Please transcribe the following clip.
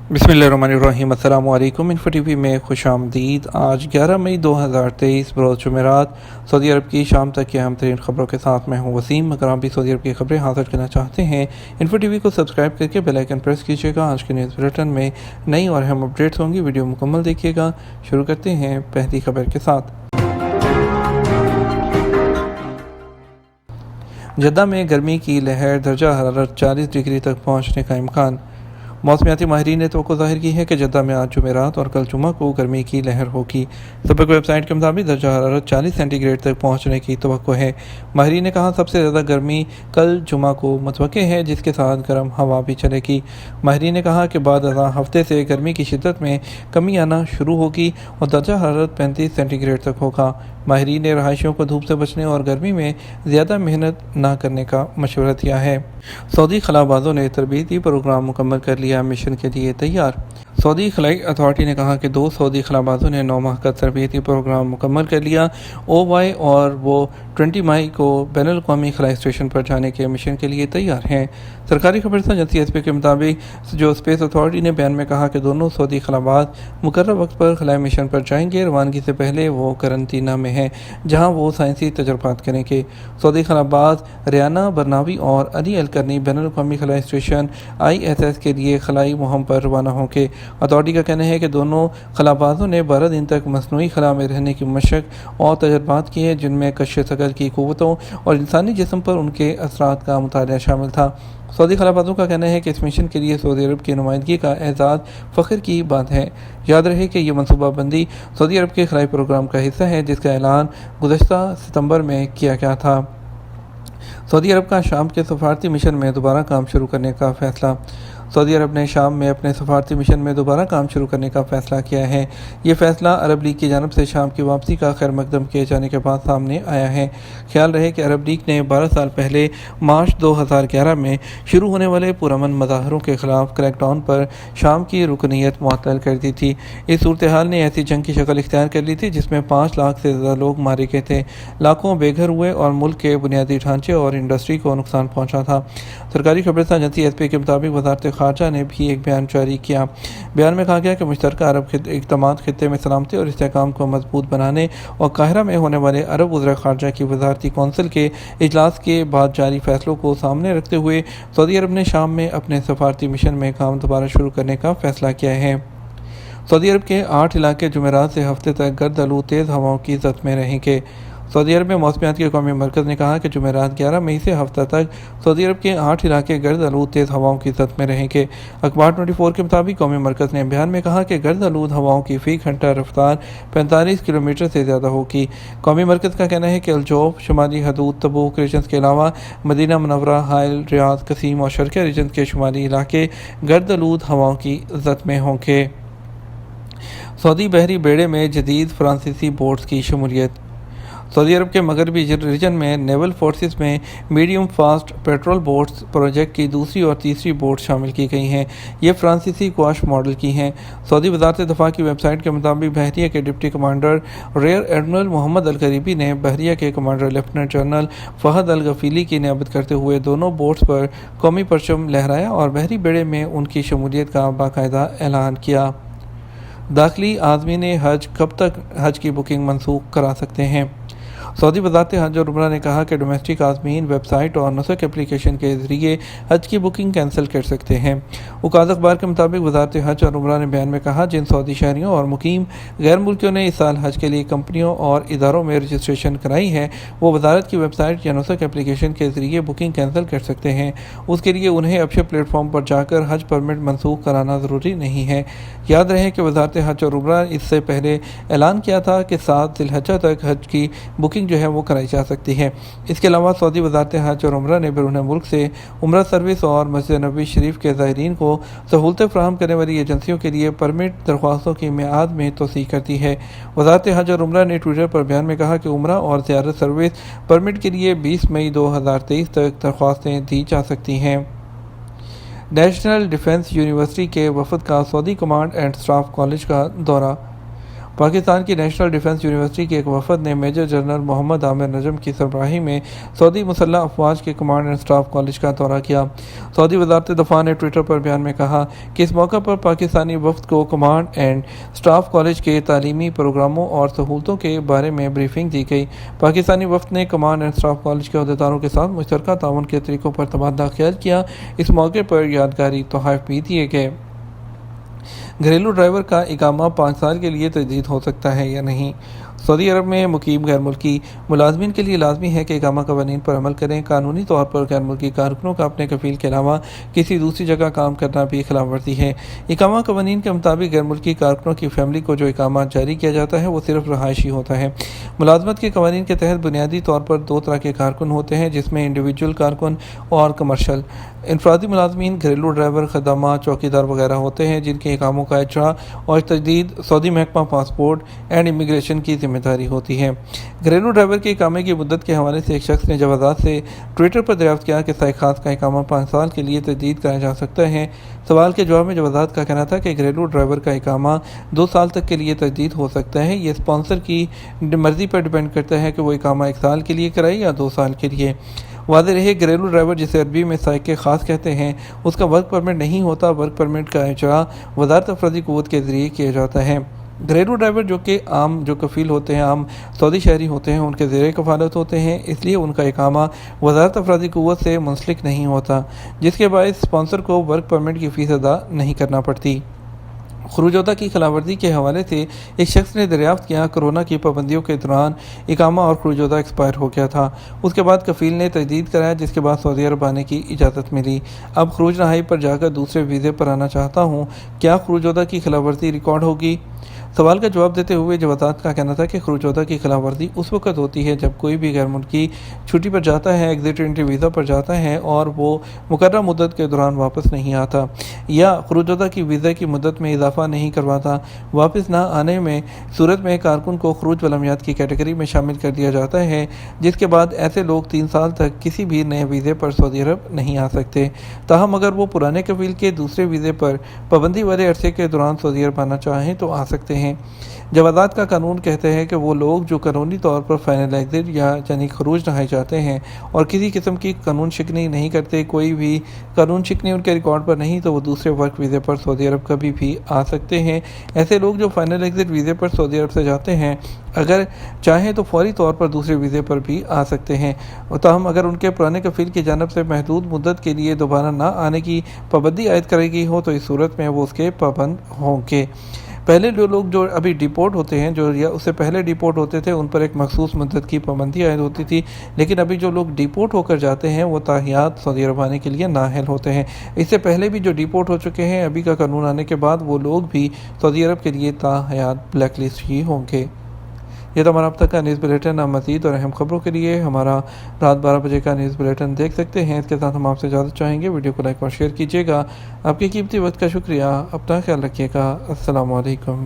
बिस्मिल्लाहिर्रहमानिर्रहीम। अस्सलाम वालेकुम। इन्फो टीवी में खुश आमदीद। आज 11 मई 2023 बरोज़ जुमेरात सऊदी अरब की शाम तक की अहम तरीन खबरों के साथ मैं हूँ वसीम। अगर आप भी सऊदी अरब की खबरें हासिल करना चाहते हैं, इन्फो टीवी को सब्सक्राइब करके बेल आइकन प्रेस कीजिएगा। आज के न्यूज़ बुलेटिन में नई और अहम अपडेट्स होंगी, वीडियो मुकम्मल देखिएगा। शुरू करते हैं पहली खबर के साथ। जद्दा में गर्मी की लहर, दर्जा हरारत 40 डिग्री तक पहुँचने का इम्कान। मौसमियाती माहिरीन ने तो जाहिर की है कि जद्दा में आज जुमेरात और कल जुमा को गर्मी की लहर होगी। सबक वेबसाइट के मुताबिक दर्जा हरारत 40 सेंटीग्रेड तक पहुंचने की तवक्को है। माहिरीन ने कहा सबसे ज़्यादा गर्मी कल जुमा को मुतवक्के है, जिसके साथ गर्म हवा भी चलेगी। माहिरीन ने कहा कि बाद हफ्ते से गर्मी की शिद्दत में कमी आना शुरू होगी और दर्जा हरारत 35 सेंटीग्रेड तक होगा। माहिरीन ने रहायशियों को धूप से बचने और गर्मी में ज़्यादा मेहनत न करने का मशवरा दिया है। सऊदी खलाबाजों ने तरबीती प्रोग्राम मुकम्मल कर लिया, मिशन के लिए तैयार। सऊदी खलाई अथॉरिटी ने कहा कि 2 सऊदी खलाबाजों ने 9 माह का तरबीती प्रोग्राम मुकम्मल कर लिया। OY और वो 20 मई को बैनुल-अक़वामी खलाई स्टेशन पर जाने के मिशन के लिए तैयार हैं। सरकारी खबरसां एजेंसी SP के मुताबिक जो स्पेस अथॉरिटी ने बयान में कहा कि दोनों सऊदी खलाबाज मुकर्रर वक्त पर खलाई मिशन पर जाएंगे। रवानगी से पहले वो करंतना में हैं, जहां वो साइंसी तजर्बात करेंगे। सऊदी खलाबाज रियाना बरनावी और अली अलकरनी बैनुल-अक़वामी खलाई स्टेशन ISS के लिए खलाई मुहिम पर रवाना होंगे। अथॉरिटी का कहना है कि दोनों खलाबाजों ने 12 दिन तक मसनूई खला में रहने की मशक और तजर्बात किए, जिनमें कश्श सकल की क़ुव्वतों और इंसानी जिस्म पर उनके असरात का मुताला शामिल था। सऊदी खलाबाजों का कहना है कि इस मिशन के लिए सऊदी अरब की नुमाइंदगी का एजाज़ फ़ख्र की बात है। याद रहे कि यह मनसूबाबंदी सऊदी अरब के खलाई प्रोग्राम का हिस्सा है, जिसका ऐलान गुज़श्ता सितंबर में किया गया था। सऊदी अरब का शाम के सफारती मिशन में दोबारा काम शुरू करने का फैसला। सऊदी अरब ने शाम में अपने सफारती मिशन में दोबारा काम शुरू करने का फैसला किया है। ये फैसला अरब लीग की जानिब से शाम की वापसी का खैर मकदम किए जाने के बाद सामने आया है। ख्याल रहे कि अरब लीग ने 12 साल पहले मार्च 2011 में शुरू होने वाले पुरअमन मुज़ाहरों के खिलाफ क्रैकडाउन पर शाम की रुकनीत मुअत्तल कर दी थी। इस सूरत हाल ने ऐसी जंग की शक्ल इख्तियार कर ली थी जिसमें 5 लाख से ज़्यादा लोग मारे गए थे, लाखों बेघर हुए और मुल्क के बुनियादी ढांचे और इंडस्ट्री को नुकसान पहुँचा था। सरकारी खबरसां एजेंसी SP के मुताबिक वज़ारत ख़ारजा ने भी एक बयान जारी किया। बयान में कहा गया कि मुश्तरका अरब इक़दामात खित्ते में सलामती और इस्तेहकाम को मजबूत बनाने और काहिरा में होने वाले अरब वज़ीर ख़ारजा की वज़ारती कौंसिल के इजलास के बाद जारी फैसलों को सामने रखते हुए सऊदी अरब ने शाम में अपने सफारती मिशन में काम दोबारा शुरू करने का फैसला किया है। सऊदी अरब के 8 इलाके जुमेरात से हफ्ते तक गर्द आलू तेज़ हवाओं की ज़द में रहेंगे। सऊदी अरब में मौसमियात के कौमी मरकज़ ने कहा कि जुमेरात 11 मई से हफ्ता तक सऊदी अरब के 8 इलाके गर्द आलूद तेज़ हवाओं की ज़द में रहेंगे। अखबार 24 के मुताबिक कौमी मरकज़ ने बयान में कहा कि गर्द आलूद हवाओं की फ़ी घंटा रफ्तार 45 किलोमीटर से ज़्यादा होगी। कौमी मरकज़ का कहना है कि अलजौफ, शुमाली हदूद, तबूक रीजन्स के अलावा मदीना मुनव्वरा, हाइल, रियाद, कसीम और शर्क़िया रीजन्स के शुमाली इलाके गर्द आलूद हवाओं की ज़द में होंगे। सऊदी बहरी बेड़े में जदीद फ्रांसीसी बोट्स की शमूलियत। सऊदी अरब के मगरबी रीजन में नेवल फोर्सेस में medium fast patrol boats project की दूसरी और तीसरी बोट शामिल की गई हैं। ये फ्रांसीसी क्वाश मॉडल की हैं। सऊदी वज़ारत दफ़ा की वेबसाइट के मुताबिक बहरिया के deputy commander rear admiral Mohammed Al Karibi ने बहरिया के commander lieutenant general Fahad Al Ghafili की नियाबत करते हुए दोनों बोट्स पर कौमी परचम लहराया और बहरी बेड़े में उनकी शमूलियत का बाकायदा ऐलान किया। दाखिली आज़मीन हज कब तक हज की बुकिंग मनसूख करा सकते हैं? सऊदी वज़ारत हज और उम्रा ने कहा कि डोमेस्टिक आज़मीन वेबसाइट और नुसक एप्लीकेशन के ज़रिए हज की बुकिंग कैंसिल कर सकते हैं। उकाज़ अखबार के मुताबिक वज़ारत हज और उम्रा ने बयान में कहा जिन सऊदी शहरियों और मुकीम गैर मुल्कियों ने इस साल हज के लिए कंपनियों और इदारों में रजिस्ट्रेशन कराई है, वो वज़ारत की वेबसाइट या नुसक एप्लीकेशन के ज़रिए बुकिंग कैंसिल कर सकते हैं। उसके लिए उन्हें अबशर प्लेटफॉर्म पर जाकर हज परमिट मनसूख कराना ज़रूरी नहीं है। याद रहे कि वज़ारत हज और उम्रा इससे पहले ऐलान किया था कि 7 ज़िलहज्जा तक हज की बुकिंग जो है वो कराई जा सकती है। इसके अलावा सऊदी वज़ारत हज और उम्रा ने बैरून मुल्क से उम्रा सर्विस और मस्जिद नबवी शरीफ के ज़ायरीन को सहूलतें फ़राहम करने वाली एजेंसियों के लिए परमिट दरख्वास्तों की मियाद में तोसी कर दी है। वज़ारत हज और उम्रा ने ट्विटर पर बयान में कहा कि उम्रा और ज़ियारत सर्विस परमिट के लिए 20 मई 2023 तक दरख्वास्तें दी जा सकती हैं। नेशनल डिफेंस यूनिवर्सिटी के वफद का Saudi command and staff college का दौरा। پاکستان کی نیشنل ڈیفنس یونیورسٹی کے ایک وفد نے میجر جنرل محمد عامر نجم کی سربراہی میں سعودی مسلح افواج کے کمانڈ اینڈ اسٹاف کالج کا دورہ کیا۔ سعودی وزارت دفاع نے ٹویٹر پر بیان میں کہا کہ اس موقع پر پاکستانی وفد کو کمانڈ اینڈ اسٹاف کالج کے تعلیمی پروگراموں اور سہولتوں کے بارے میں بریفنگ دی گئی۔ پاکستانی وفد نے کمانڈ اینڈ اسٹاف کالج کے عہدیداروں کے ساتھ مشترکہ تعاون کے طریقوں پر تبادلہ خیال کیا۔ اس موقع پر یادگاری تحائف بھی دیے گئے۔ گھریلو ڈرائیور کا اقامہ 5 سال کے لیے تجدید ہو سکتا ہے یا نہیں؟ سعودی عرب میں مقیم غیر ملکی ملازمین کے لیے لازمی ہے کہ اقامہ قوانین پر عمل کریں۔ قانونی طور پر غیر ملکی کارکنوں کا اپنے کفیل کے علاوہ کسی دوسری جگہ کام کرنا بھی خلاف ورزی ہے۔ اقامہ قوانین کے مطابق غیر ملکی کارکنوں کی فیملی کو جو اقامہ جاری کیا جاتا ہے وہ صرف رہائشی ہوتا ہے۔ ملازمت کے قوانین کے تحت بنیادی طور پر 2 طرح کے کارکن ہوتے ہیں، جس میں انڈیویجول کارکن اور کمرشل۔ انفرادی ملازمین گھریلو ڈرائیور، خدامات، چوکیدار وغیرہ ہوتے ہیں، جن کے اقاموں کا اجرا اور تجدید سعودی محکمہ پاسپورٹ اینڈ امیگریشن کی ذمہ داری ہوتی ہے۔ گھریلو ڈرائیور کے اقامے کی مدت کے حوالے سے ایک شخص نے جوازات سے ٹویٹر پر دریافت کیا کہ سائق خاص کا اقامہ 5 سال کے لیے تجدید کرایا جا سکتا ہے۔ سوال کے جواب میں جوازات کا کہنا تھا کہ گھریلو ڈرائیور کا اقامہ 2 سال تک کے لیے تجدید ہو سکتا ہے۔ یہ اسپانسر کی مرضی پر ڈیپینڈ کرتا ہے کہ وہ اقامہ 1 سال کے لیے کرائے یا 2 سال کے لیے۔ واضح رہے، گھریلو ڈرائیور جسے عربی میں سائق خاص کہتے ہیں، اس کا ورک پرمٹ نہیں ہوتا۔ ورک پرمٹ کا اجرا وزارت افرادی قوت کے ذریعے کیا جاتا ہے۔ گھریلو ڈرائیور جو کفیل ہوتے ہیں، عام سعودی شہری ہوتے ہیں، ان کے زیر کفالت ہوتے ہیں، اس لیے ان کا اقامہ وزارت افرادی قوت سے منسلک نہیں ہوتا، جس کے باعث اسپانسر کو ورک پرمٹ کی فیس ادا نہیں کرنا پڑتی۔ خروج ہوتا کی خلاف ورزی کے حوالے سے ایک شخص نے دریافت کیا کورونا کی پابندیوں کے دوران اقامہ اور خروج ہوتا ایکسپائر ہو گیا تھا۔ اس کے بعد کفیل نے تجدید کرایا، جس کے بعد سعودی عرب آنے کی اجازت ملی۔ اب خروج رہائی پر جا کر دوسرے ویزے پر آنا چاہتا ہوں، کیا خروج ہوتا کی خلاف ورزی ریکارڈ ہوگی؟ سوال کا جواب دیتے ہوئے جوازات کا کہنا تھا کہ خروج ہوتا کی خلاف ورزی اس وقت ہوتی ہے جب کوئی بھی غیر ملکی چھٹی پر جاتا ہے، ایگزٹ انٹری ویزا پر جاتا ہے اور وہ مقررہ مدت کے دوران واپس نہیں آتا، یا خروج ہوتا کی ویزا کی مدت میں اضافہ نہیں کرواتا۔ واپس نہ آنے میں صورت میں کارکن کو خروج والعمیات کی کیٹیگری میں شامل کر دیا جاتا ہے، جس کے بعد ایسے لوگ 3 سال تک کسی بھی نئے ویزے پر سعودی عرب نہیں آ سکتے۔ تاہم اگر وہ پرانے کفیل کے دوسرے ویزے پر پابندی والے عرصے کے دوران سعودی عرب آنا چاہیں تو آ سکتے ہیں۔ جوازات کا قانون کہتے ہیں کہ وہ لوگ جو قانونی طور پر فائنل ایگزٹ یعنی خروج رہائے جاتے ہیں اور کسی قسم کی قانون شکنی نہیں کرتے، کوئی بھی قانون شکنی ان کے ریکارڈ پر نہیں، تو وہ دوسرے ورک ویزے پر سعودی عرب کبھی بھی آ سکتے ہیں۔ ایسے لوگ جو فائنل ایگزٹ ویزے پر سعودی عرب سے جاتے ہیں، اگر چاہیں تو فوری طور پر دوسرے ویزے پر بھی آ سکتے ہیں۔ تاہم اگر ان کے پرانے کفیل کی جانب سے محدود مدت کے لیے دوبارہ نہ آنے کی پابندی عائد کرائی گئی ہو تو اس صورت میں وہ اس کے پابند ہوں گے۔ پہلے جو لوگ جو ابھی ڈیپورٹ ہوتے ہیں، جو یا اس سے پہلے ڈیپورٹ ہوتے تھے، ان پر ایک مخصوص مدت کی پابندی عائد ہوتی تھی، لیکن ابھی جو لوگ ڈیپورٹ ہو کر جاتے ہیں وہ تاحیات سعودی عرب آنے کے لیے نااہل ہوتے ہیں۔ اس سے پہلے بھی جو ڈیپورٹ ہو چکے ہیں، ابھی کا قانون آنے کے بعد وہ لوگ بھی سعودی عرب کے لیے تاحیات بلیک لسٹ ہی ہوں گے۔ یہ تو ہمارا اب تک کا نیوز بلیٹن۔ آپ مزید اور اہم خبروں کے لیے ہمارا رات 12 بجے کا نیوز بلیٹن دیکھ سکتے ہیں۔ اس کے ساتھ ہم آپ سے اجازت چاہیں گے، ویڈیو کو لائک اور شیئر کیجیے گا۔ آپ کے قیمتی وقت کا شکریہ۔ اپنا خیال رکھیے گا۔ السلام علیکم۔